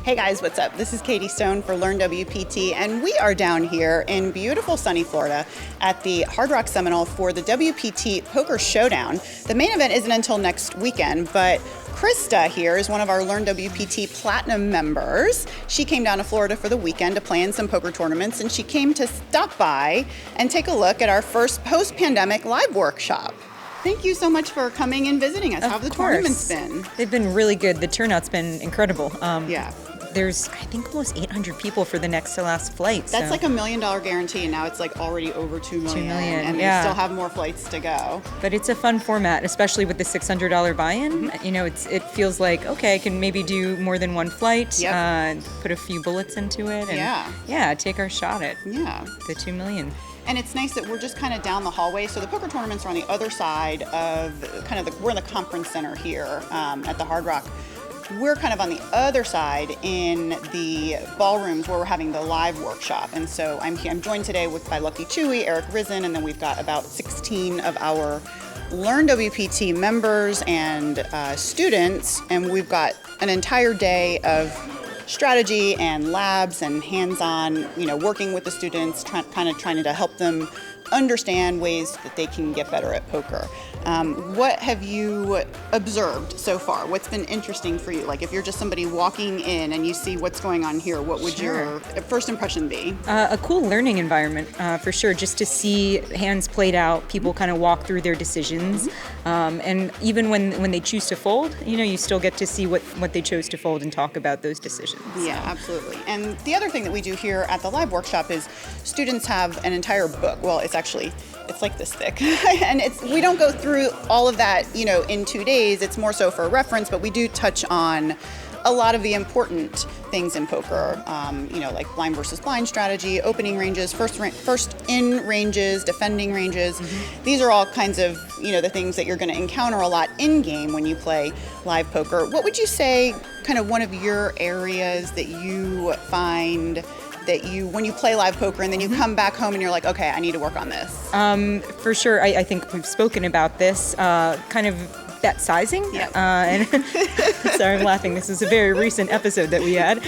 Hey guys, what's up? This is Katie Stone for LearnWPT, and we are down here in beautiful sunny Florida at the Hard Rock Seminole for the WPT Poker Showdown. The main event isn't until next weekend, but Krista here is one of our LearnWPT Platinum members. She came down to Florida for the weekend to play in some poker tournaments, and she came to stop by and take a look at our first post-pandemic live workshop. Thank you so much for coming and visiting us. How have the tournaments been? They've been really good. The turnout's been incredible. Yeah. There's, I think, almost 800 people for the next to last flight. That's like $1 million guarantee, and now it's like already over 2 million. 2 million, and yeah. we still have more flights to go. But it's a fun format, especially with the $600 buy-in. You know, it feels like, okay, I can maybe do more than one flight, put a few bullets into it, and take our shot at the 2 million. And it's nice that we're just kind of down the hallway. So the poker tournaments are on the other side of we're in the conference center here at the Hard Rock. We're kind of on the other side in the ballrooms where we're having the live workshop. And so I'm joined today by Lucky Chewy, Eric Risen, and then we've got about 16 of our LearnWPT members and students. And we've got an entire day of strategy and labs and hands-on, working with the students, trying to help them understand ways that they can get better at poker. What have you observed so far? What's been interesting for you? Like if you're just somebody walking in and you see what's going on here, what would your first impression be? A cool learning environment, for sure, just to see hands played out, people kind of walk through their decisions. And even when they choose to fold, you still get to see what they chose to fold and talk about those decisions. Yeah, absolutely. And the other thing that we do here at the live workshop is students have an entire book. Well, it's like this thick. And we don't go through all of that, in 2 days. It's more so for reference, but we do touch on a lot of the important things in poker, like blind versus blind strategy, opening ranges, first in ranges, defending ranges. These are all kinds of, the things that you're going to encounter a lot in game when you play live poker. What would you say kind of one of your areas that you find that when you play live poker and then you come back home and you're like, okay, I need to work on this? For sure. I think we've spoken about this, kind of bet sizing. And sorry, I'm laughing. This is a very recent episode that we had.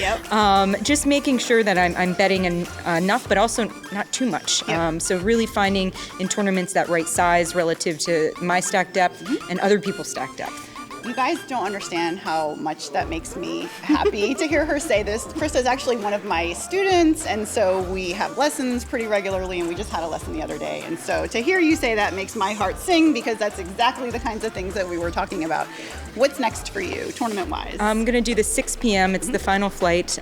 Just making sure that I'm betting enough, but also not too much. So really finding in tournaments that right size relative to my stack depth and other people's stack depth. You guys don't understand how much that makes me happy to hear her say this. Krista is actually one of my students, and so we have lessons pretty regularly, and we just had a lesson the other day. And so to hear you say that makes my heart sing, because that's exactly the kinds of things that we were talking about. What's next for you, tournament-wise? I'm going to do the 6 p.m. It's the final flight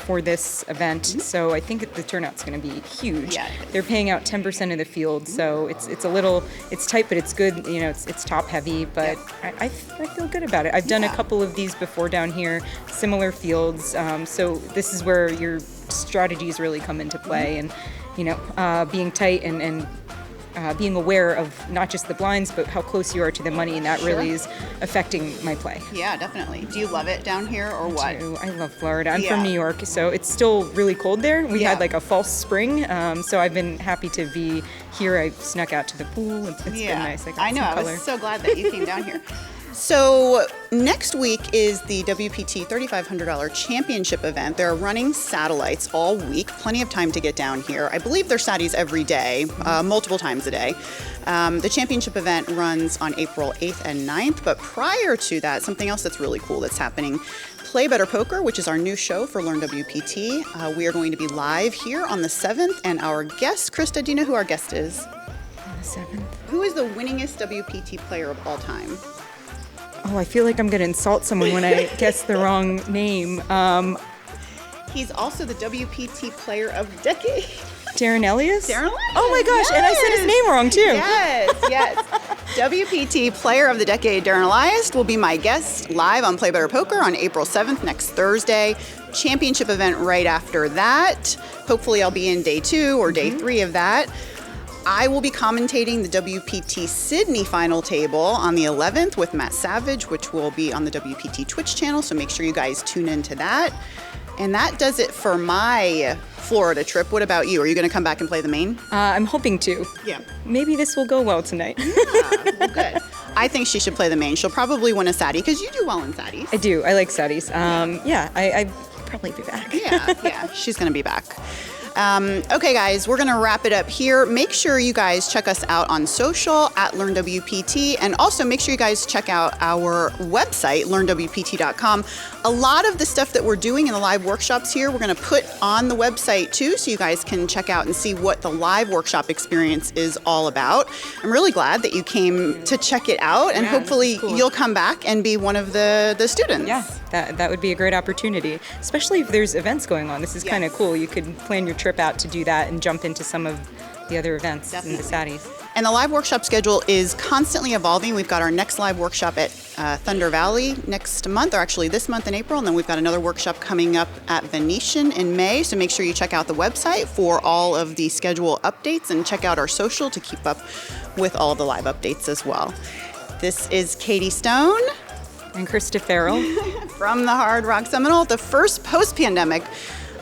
for this event, so I think the turnout's going to be huge. They're paying out 10% of the field, so it's tight, but it's good. It's top-heavy, but I feel good about it. I've done a couple of these before down here, similar fields, so this is where your strategies really come into play, and being tight and being aware of not just the blinds, but how close you are to the money, and that really is affecting my play. Yeah, definitely. Do you love it down here, or what? I love Florida. I'm from New York, so it's still really cold there. We had like a false spring, so I've been happy to be here. I snuck out to the pool. It's been nice. I know. I was so glad that you came down here. So next week is the WPT $3,500 championship event. They're running satellites all week, plenty of time to get down here. I believe they're satties every day, multiple times a day. The championship event runs on April 8th and 9th, but prior to that, something else that's really cool that's happening. Play Better Poker, which is our new show for LearnWPT. We are going to be live here on the 7th, and our guest, Krista, do you know who our guest is? On the 7th. Who is the winningest WPT player of all time? Oh, I feel like I'm going to insult someone when I guess the wrong name. He's also the WPT Player of the Decade. Darren Elias? Darren Elias. Oh my gosh, and I said his name wrong too. Yes. WPT Player of the Decade, Darren Elias, will be my guest live on Play Better Poker on April 7th, next Thursday. Championship event right after that. Hopefully I'll be in day 2 or day 3 of that. I will be commentating the WPT Sydney final table on the 11th with Matt Savage, which will be on the WPT Twitch channel, so make sure you guys tune into that. And that does it for my Florida trip. What about you? Are you going to come back and play the main? I'm hoping to. Yeah. Maybe this will go well tonight. Yeah, well, good. I think she should play the main. She'll probably win a Sadie, because you do well in Saddies. I do. I like Saddies. I probably be back. Yeah, she's going to be back. Okay, guys, we're going to wrap it up here. Make sure you guys check us out on social at LearnWPT, and also make sure you guys check out our website, LearnWPT.com. A lot of the stuff that we're doing in the live workshops here, we're going to put on the website too, so you guys can check out and see what the live workshop experience is all about. I'm really glad that you came to check it out, and hopefully you'll come back and be one of the students. Yeah, that would be a great opportunity, especially if there's events going on. This is kind of cool. You could plan your trip out to do that and jump into some of the other events in the Saddies. And the live workshop schedule is constantly evolving. We've got our next live workshop at Thunder Valley next month, or actually this month in April, and then we've got another workshop coming up at Venetian in May. So make sure you check out the website for all of the schedule updates, and check out our social to keep up with all of the live updates as well. This is Katie Stone and Krista Farrell from the Hard Rock Seminole, the first post-pandemic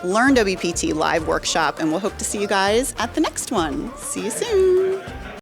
LearnWPT live workshop, and we'll hope to see you guys at the next one. See you soon.